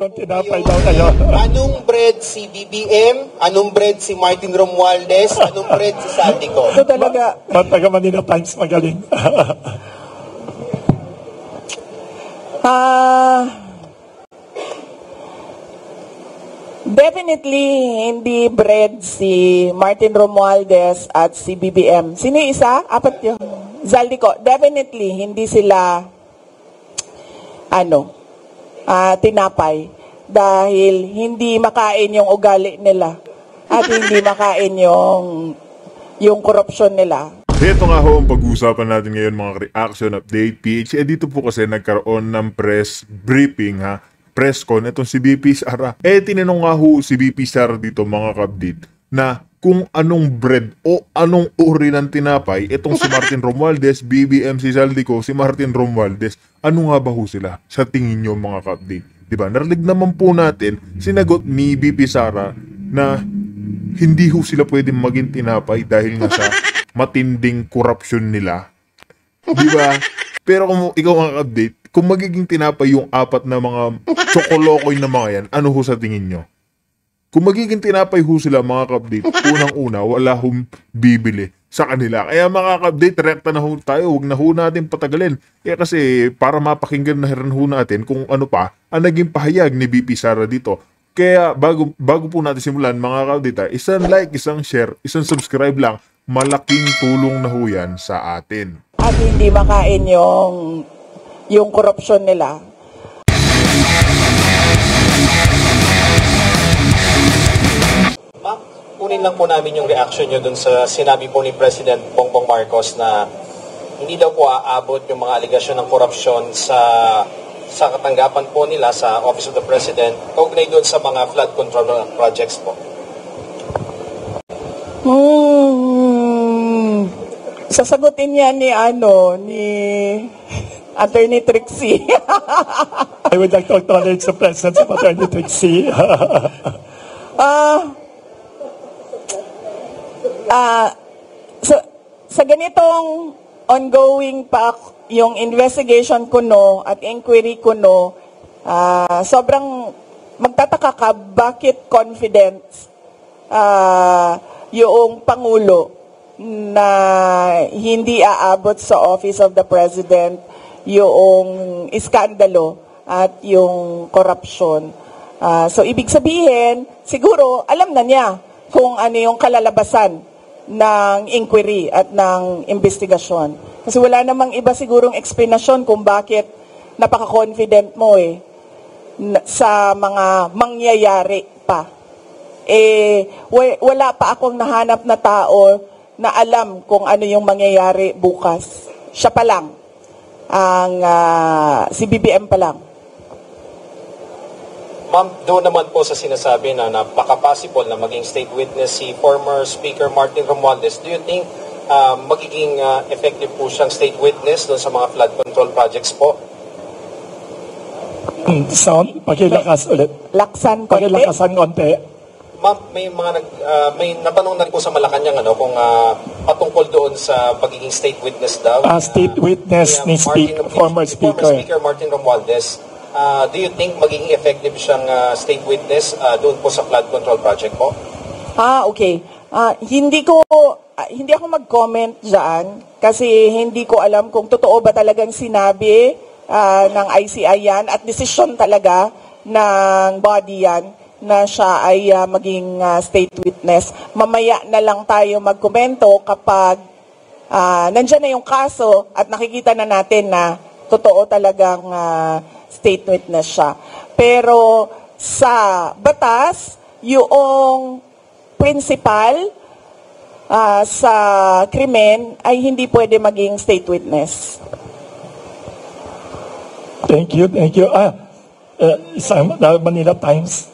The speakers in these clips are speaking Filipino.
kung tinapay daw kayo. Anong bread si BBM? Anong bread si Martin Romualdez? Anong bread si Saldico? Ito talaga. Taga Manila Times magaling. Definitely, hindi bread si Martin Romualdez at si BBM. Sino yung isa? Apat yun. Zaldico. Definitely, hindi sila tinapay. Dahil hindi makain yung ugali nila. At hindi makain yung korupsyon nila. Ito nga ho ang pag-uusapan natin ngayon mga reaction update PH. Dito po kasi nagkaroon ng press briefing press con itong si BP Sara. Tinanong nga ho si BP Sara dito mga kabdit na kung anong bread o anong uri ng tinapay itong si Martin Romualdez, BBM si Saldico, si Martin Romualdez. Ano nga ba ho sila sa tingin nyo mga kabdit? Diba? Narinig naman po natin, sinagot ni BP Sara na hindi ho sila pwedeng maging tinapay dahil nga sa matinding korupsyon nila. Diba? Pero kung ikaw mga update, kung magiging tinapay yung apat na mga tsokolokoy na mga yan, ano ho sa tingin nyo? Kung magiging tinapay ho sila mga update, unang-una, wala hong bibili sa kanila. Kaya mga update, rekta na ho tayo, huwag na ho natin patagalin. Kasi para mapakinggan na rin ho natin kung ano pa ang naging pahayag ni BP Sara dito. Kaya bago po natin simulan mga update, isang like, isang share, isang subscribe lang. Malaking tulong na ho yan sa atin. At hindi makain yung korupsyon nila. Ma'am, kunin lang po namin yung reaction nyo dun sa sinabi po ni President Bongbong Marcos na hindi daw po aabot yung mga aligasyon ng korupsyon sa katanggapan po nila sa Office of the President kaugnay dun sa mga flood control projects po. Sasagutin yan ni Attorney Trixie. I would like to acknowledge the presence of Attorney Trixie. Sa ganitong ongoing pa yung investigation ko at inquiry ko sobrang magtataka ka bakit confident yung Pangulo na hindi aabot sa Office of the President yung iskandalo at yung korupsyon. So, ibig sabihin, siguro, alam na niya kung ano yung kalalabasan ng inquiry at ng investigasyon. Kasi wala namang iba sigurong explanation kung bakit napaka-confident mo sa mga mangyayari pa. Wala pa akong nahanap na tao na alam kung ano yung mangyayari bukas. Siya pa lang. Si BBM pa lang. Ma'am, doon naman po sa sinasabi na napaka-possible na maging state witness si former Speaker Martin Romualdez, do you think magiging effective po siyang state witness doon sa mga flood control projects po? Sound, pakilakas ulit. Laksan konti. Pakilakasan konti. Ma'am, may natanong na rin po sa Malacanang kung patungkol doon sa pagiging state witness daw. State witness ni former Speaker Martin Romualdez. Do you think magiging effective siyang state witness doon po sa flood control project po? Okay. Hindi ako mag-comment dyan kasi hindi ko alam kung totoo ba talagang sinabi ng ICI yan at desisyon talaga ng body yan na siya ay maging state witness. Mamaya na lang tayo magkomento kapag nandyan na yung kaso at nakikita na natin na totoo talagang state witness siya. Pero sa batas, yung principal sa krimen ay hindi pwede maging state witness. Thank you. Isang Manila Times.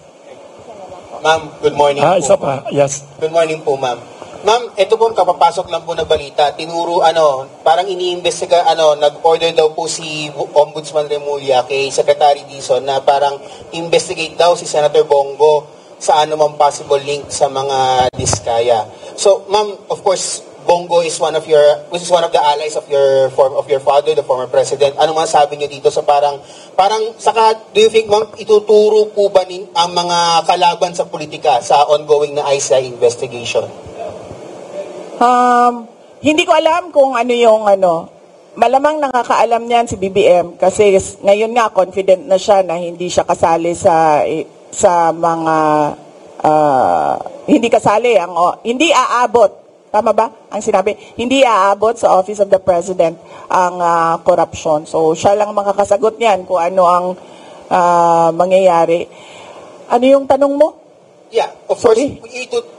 Ma'am, good morning po. Isa pa, yes. Good morning po, ma'am. Ma'am, ito po, kapapasok lang po na balita. Tinuro, parang iniimbestiga, nag-order daw po si Ombudsman Remulla kay Secretary Dizon na parang investigate daw si Senator Bongo sa anumang possible link sa mga diskaya. So, ma'am, of course, Bongo is one of the allies of your father, the former president. Ano masasabi niyo dito sa parang saka do you think ma'am ituturo po ba ang mga kalaban sa politika sa ongoing na ICI investigation? Hindi ko alam kung ano yung malamang nakakaalam niyan si BBM kasi ngayon nga confident na siya na hindi siya kasali sa mga hindi aabot. Tama ba? Ang sinabi, hindi aabot sa Office of the President ang corruption. So, siya lang makakasagot niyan kung ano ang mangyayari. Ano yung tanong mo? Yeah, of course,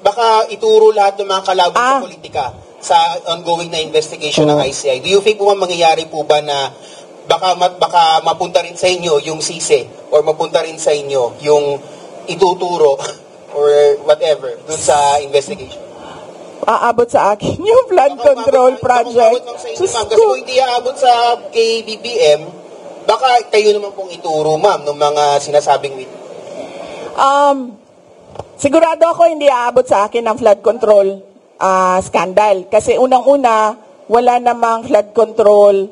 baka ituro lahat ng mga kalaban sa politika sa ongoing na investigation ng ICI. Do you think po mangyayari po ba na baka mapunta rin sa inyo yung sisi or mapunta rin sa inyo yung ituturo or whatever dun sa investigation? Aabot sa akin yung flood control project. Kasi kung hindi aabot sa kay BBM, baka kayo naman pong ituro, ma'am, ng mga sinasabing witness. Sigurado ako hindi aabot sa akin ang flood control scandal. Kasi unang-una, wala namang flood control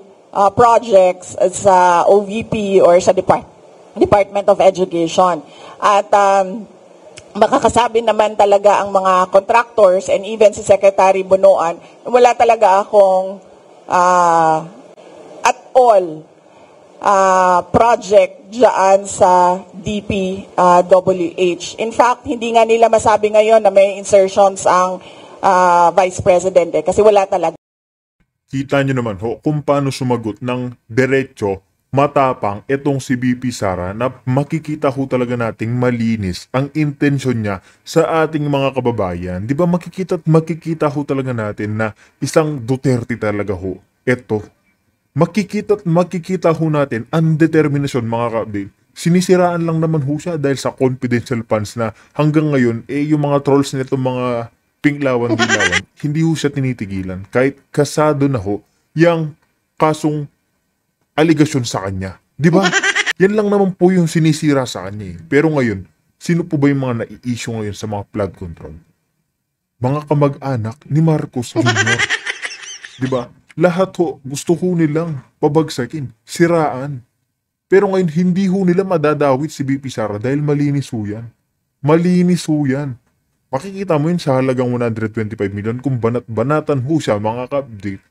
projects sa OVP or sa Department of Education. At makakasabi naman talaga ang mga contractors and even si Secretary Bonoan, wala talaga akong at all project dyan sa DPWH. In fact, hindi nga nila masabi ngayon na may insertions ang Vice President kasi wala talaga. Kita nyo naman ho kung paano sumagot ng diretso, matapang itong si BP Sara na makikita ho talaga nating malinis ang intensyon niya sa ating mga kababayan. Di ba makikita ho talaga natin na isang Duterte talaga ho. Ito, makikita ho natin ang determinasyon mga kaabig. Sinisiraan lang naman ho siya dahil sa confidential funds na hanggang ngayon, yung mga trolls nito mga pinglawan-dilawan, hindi ho siya tinitigilan. Kahit kasado na ho, yung kasong aligasyon sa kanya. Di ba? Yan lang naman po yung sinisira sa kanya. Pero ngayon, sino po ba yung mga nai-issue ngayon sa mga flood control? Mga kamag-anak ni Marcos Jr. Di ba? Lahat ho, gusto ho nilang pabagsakin, siraan. Pero ngayon, hindi ho nila madadawit si BP Sara dahil malinis ho yan. Malinis ho yan. Makikita mo yun sa halagang 125 million kung banat-banatan ho siya, mga ka-update.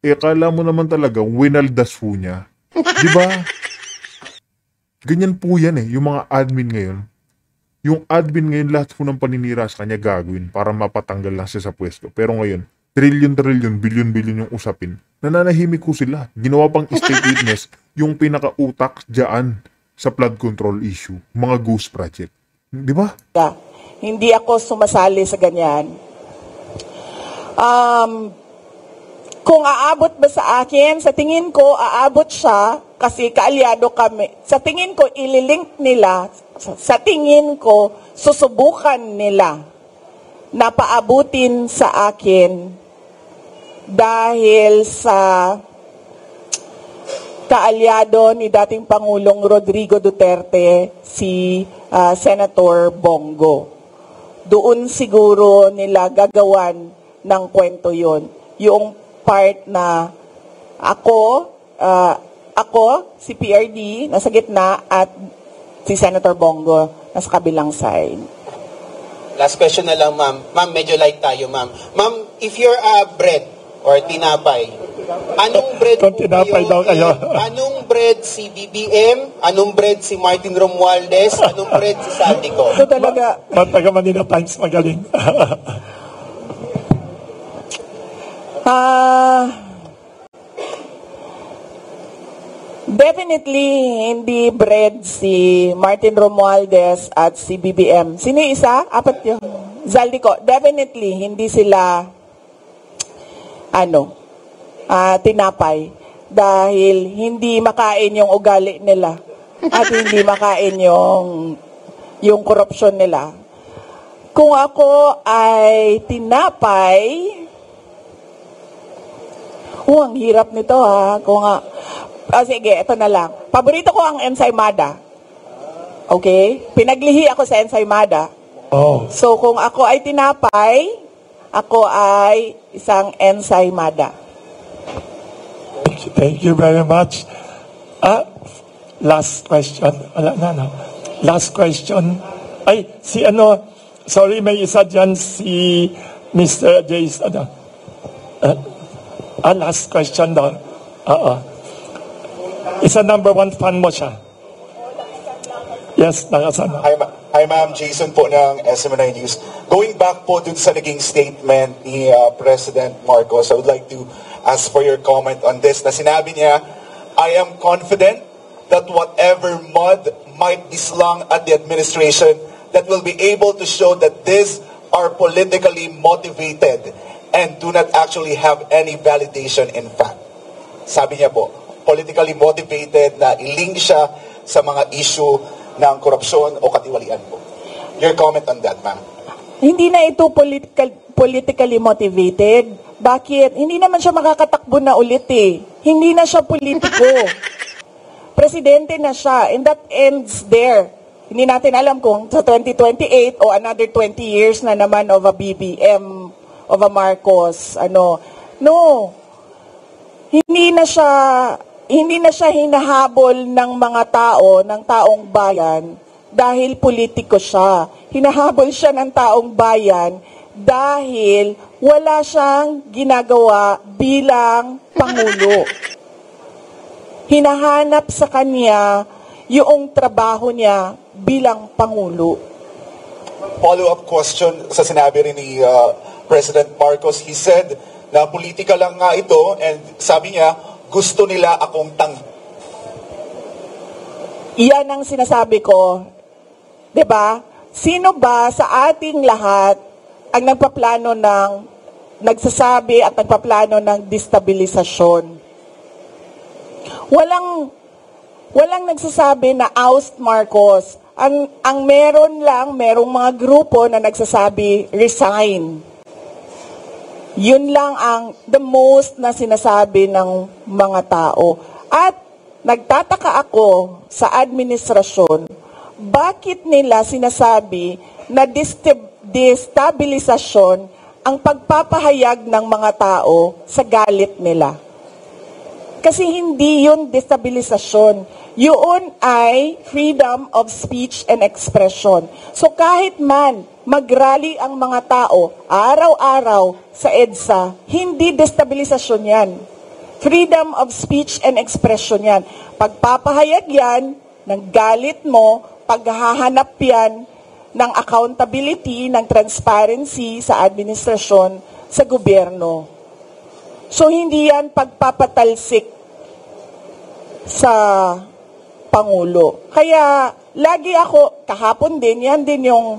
Kala mo naman talaga, winaldas po niya. Diba? Ganyan po yan yung mga admin ngayon. Yung admin ngayon, lahat po ng paninira sa kanya gagawin para mapatanggal lang siya sa pwesto. Pero ngayon, trillion, billion yung usapin. Nananahimik ko sila. Ginawa pang state witness yung pinaka-utak dyan sa flood control issue. Mga ghost project. Diba? Hindi ako sumasali sa ganyan. Kung aabot ba sa akin, sa tingin ko, aabot siya kasi kaalyado kami. Sa tingin ko, ililink nila, sa tingin ko, susubukan nila na paabutin sa akin dahil sa kaalyado ni dating Pangulong Rodrigo Duterte, si Senator Bongo. Doon siguro nila gagawan ng kwento yon. Yung part na ako, si PRD, nasa gitna, at si Senator Bongo, nasa kabilang side. Last question na lang, ma'am. Ma'am, medyo light tayo, ma'am. Ma'am, if you're bread or tinapay, anong bread po kayo? Anong bread si BBM? Anong bread si Martin Romualdez? Anong bread si Saldico? Ito talaga. Taga Manila Times, magaling. Definitely hindi bread si Martin Romualdez at si BBM. Sino yung isa? Apat yun. Zaldico. Definitely hindi sila tinapay dahil hindi makain yung ugali nila at hindi makain yung korupsyon nila. Kung ako ay tinapay, ang hirap nito sige, ito na lang. Paborito ko ang ensaymada. Okay? Pinaglihi ako sa ensaymada. Oh. So, kung ako ay tinapay, Ako ay isang ensaymada. Thank you very much. Last question. Wala na, no? Last question. Ay, sorry, may isa dyan si Mr. Jace, last question daw. Isa number 1 fan mo siya. Yes, nakasana. Hi ma'am, Jason po ng SMNI News. Going back po dun sa naging statement ni President Marcos, I would like to ask for your comment on this. Na sinabi niya, I am confident that whatever mud might be slung at the administration, that will be able to show that these are politically motivated and do not actually have any validation in fact. Sabi niya po, politically motivated na i-link siya sa mga issue ng korupsyon o katiwalian po. Your comment on that, ma'am? Hindi na ito politically motivated. Bakit? Hindi naman siya makakatakbo na ulit eh. Hindi na siya politiko. Presidente na siya, and that ends there. Hindi natin alam kung sa 2028 o another 20 years na naman of a BBM, of a Marcos, No. Hindi na siya hinahabol ng mga tao, ng taong bayan, dahil politiko siya. Hinahabol siya ng taong bayan dahil wala siyang ginagawa bilang Pangulo. Hinahanap sa kanya yung trabaho niya bilang Pangulo. Follow-up question sa sinabi rin ni President Marcos. He said na politika lang nga ito and sabi niya, gusto nila akong Iyan ang sinasabi ko. 'Di ba? Sino ba sa ating lahat ang nagsasabi at nagpaplano ng destabilisasyon? Walang nagsasabi na oust Marcos. Ang merong mga grupo na nagsasabi resign. Yun lang ang the most na sinasabi ng mga tao. At nagtataka ako sa administrasyon, bakit nila sinasabi na destabilisasyon ang pagpapahayag ng mga tao sa galit nila? Kasi hindi yun destabilisasyon. Yun ay freedom of speech and expression. So kahit man mag-rally ang mga tao araw-araw sa EDSA, hindi destabilisasyon yan. Freedom of speech and expression yan. Pagpapahayag yan ng galit mo, paghahanap yan ng accountability, ng transparency sa administrasyon, sa gobyerno. So hindi yan pagpapatalsik sa Pangulo. Kaya lagi ako, kahapon din, yan din yung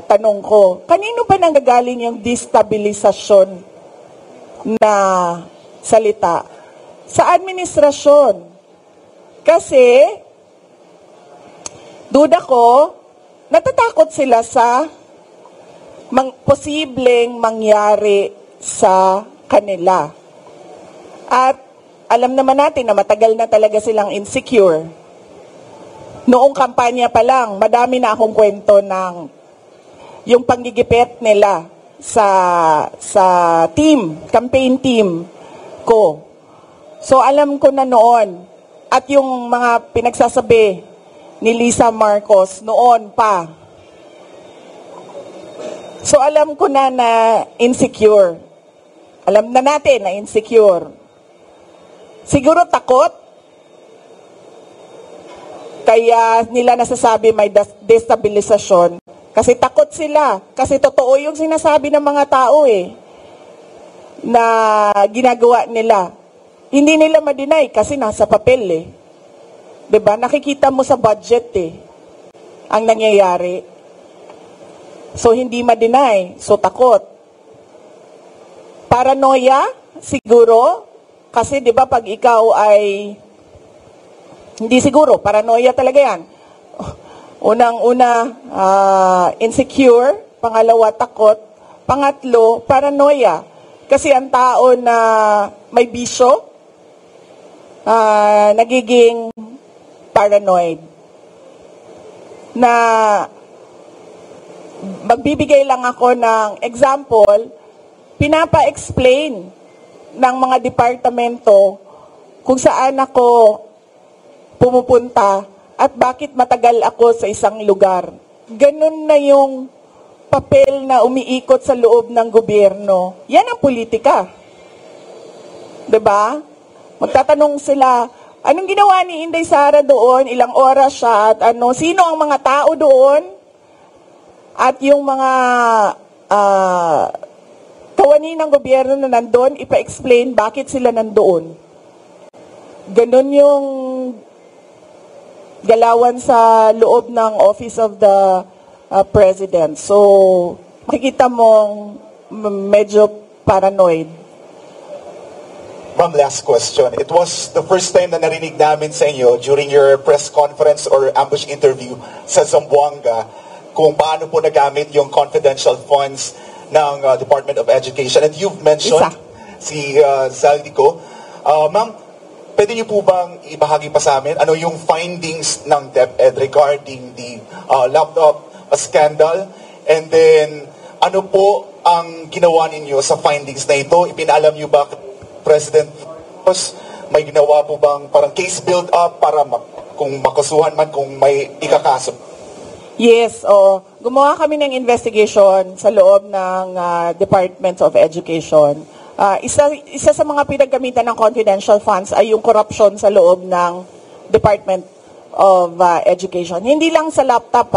tanong ko. Kanino ba nanggagaling yung destabilisasyon na salita? Sa administrasyon. Kasi, duda ko, natatakot sila sa posibleng mangyari sa kanila. At alam naman natin na matagal na talaga silang insecure. Noong kampanya pa lang, madami na akong kwento ng yung panggigipit nila sa campaign team ko. So alam ko na noon, at yung mga pinagsasabi ni Lisa Marcos noon pa. So alam ko na insecure. Alam na natin na insecure. Siguro takot. Kaya nila nasasabi may destabilisasyon. Kasi takot sila. Kasi totoo yung sinasabi ng mga tao na ginagawa nila. Hindi nila ma-deny kasi nasa papel 'Di ba? Nakikita mo sa budget ang nangyayari. So hindi ma-deny. So takot. Paranoia siguro. Kasi 'di ba pag ikaw ay hindi siguro, paranoia talaga 'yan. Unang-una insecure, pangalawa takot, pangatlo paranoia. Kasi ang tao na may bisyo nagiging paranoid. Na magbibigay lang ako ng example, pinapa-explain ng mga departamento kung saan ako pumupunta at bakit matagal ako sa isang lugar. Ganun na yung papel na umiikot sa loob ng gobyerno. Yan ang politika. 'Di ba? Magtatanong sila, anong ginawa ni Inday Sara doon? Ilang oras siya? At sino ang mga tao doon? At yung mga kawani ng gobyerno na nandoon, ipa-explain bakit sila nandoon. Ganon yung galawan sa loob ng Office of the President. So, makikita mong medyo paranoid. Ma'am, last question. It was the first time na narinig namin sa inyo during your press conference or ambush interview sa Zamboanga kung paano po nagamit yung confidential funds ng Department of Education. And you've mentioned si Zaldico. Ma'am, pwede niyo po bang ibahagi pa sa amin ano yung findings ng DepEd regarding the laptop scandal? And then, ano po ang ginawa ninyo sa findings na ito? Ipinaalam niyo ba President Marcos? May ginawa po bang parang case build-up para kung makasuhan man, kung may ikakaso? Yes, gumawa kami ng investigation sa loob ng Department of Education. Isa sa mga pinagamitan ng confidential funds ay yung corruption sa loob ng Department of Education. Hindi lang sa laptop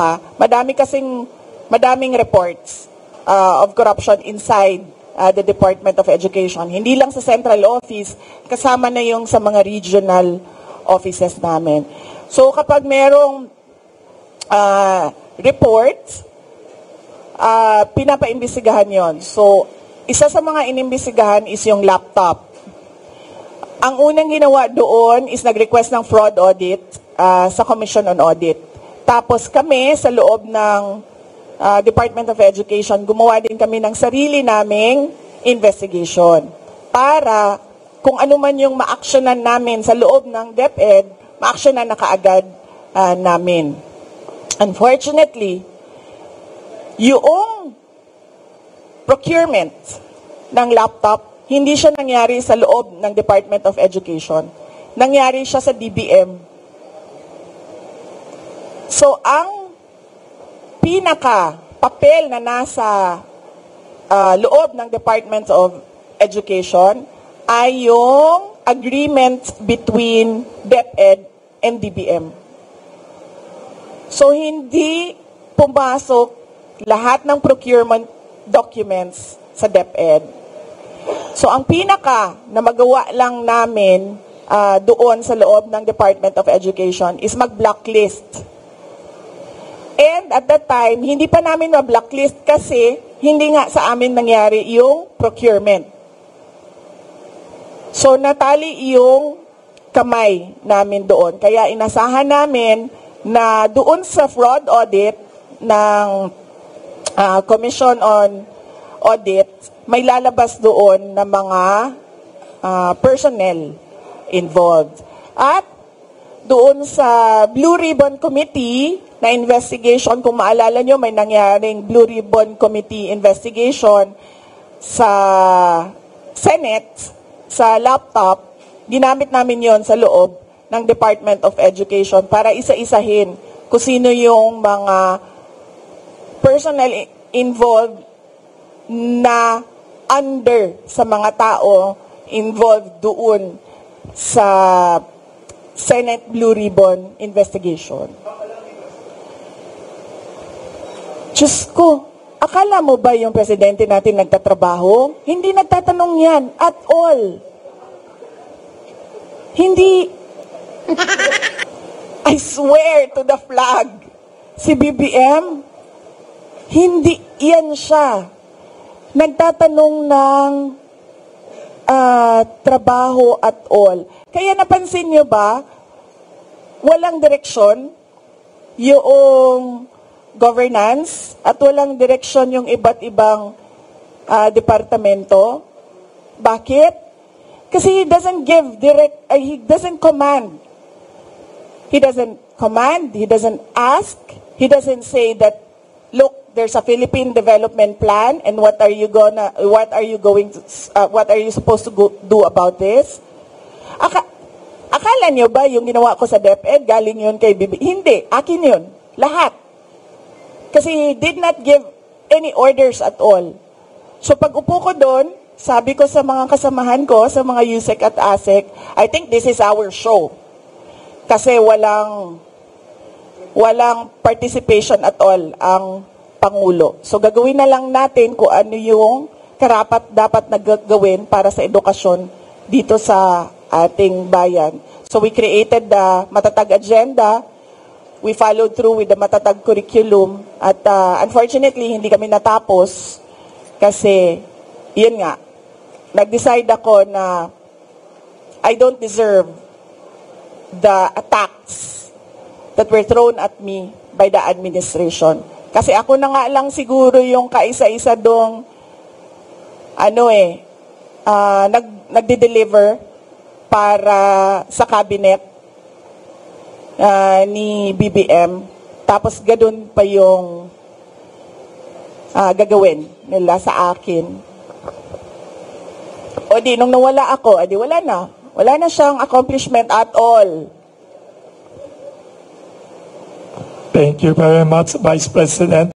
madaming reports of corruption inside the Department of Education. Hindi lang sa central office, kasama na yung sa mga regional offices namin. So kapag merong reports, pinapaimbestigahan yon. So, isa sa mga inimbestigahan is yung laptop. Ang unang ginawa doon is nag-request ng fraud audit sa Commission on Audit. Tapos kami, sa loob ng Department of Education, gumawa din kami ng sarili naming investigation para kung ano man yung ma-actionan namin sa loob ng DepEd, ma-actionan na kaagad namin. Unfortunately, yung procurement ng laptop, hindi siya nangyari sa loob ng Department of Education. Nangyari siya sa DBM. So, ang pinaka-papel na nasa loob ng Department of Education ay yung agreement between DepEd and DBM. So, hindi pumasok lahat ng procurement documents sa DepEd. So, ang pinaka na magawa lang namin doon sa loob ng Department of Education is mag-blacklist. And at that time, hindi pa namin ma-blacklist kasi hindi nga sa amin nangyari yung procurement. So, natali yung kamay namin doon. Kaya inasahan namin na doon sa fraud audit ng Commission on Audit, may lalabas doon na mga personnel involved. At doon sa Blue Ribbon Committee na investigation, kung maalala nyo, may nangyaring Blue Ribbon Committee investigation sa Senate, sa laptop, ginamit namin yon sa loob ng Department of Education para isa-isahin kung sino yung mga personnel involved na under sa mga tao involved doon sa Senate Blue Ribbon investigation. Diyos ko, akala mo ba yung presidente natin nagtatrabaho? Hindi nagtatanong yan at all. Hindi. I swear to the flag, si BBM, hindi yan siya nagtatanong ng trabaho at all. Kaya napansin nyo ba, walang direksyon yung governance at walang direksyon yung iba't ibang departamento. Bakit? Kasi he doesn't give he doesn't command. He doesn't command, he doesn't ask, he doesn't say that, look, there's a Philippine development plan, and what are you supposed to do about this? Akala nyo ba yung ginawa ko sa DepEd, galing yun kay Bibi? Hindi, akin yun. Lahat. Kasi he did not give any orders at all. So pag upo ko doon, sabi ko sa mga kasamahan ko, sa mga USEC at ASEC, I think this is our show. Kasi walang participation at all ang Pangulo. So gagawin na lang natin kung ano yung karapat-dapat na gagawin para sa edukasyon dito sa ating bayan. So we created the Matatag Agenda. We followed through with the Matatag Curriculum. At unfortunately, hindi kami natapos kasi, yun nga, nag-decide ako na I don't deserve the attacks that were thrown at me by the administration. Kasi ako na nga lang siguro yung kaisa-isa dong nagde-deliver para sa cabinet ni BBM. Tapos ganun pa yung gagawin nila sa akin. O di, nung nawala ako, edi wala na. Wala na siyang accomplishment at all. Thank you very much, Vice President.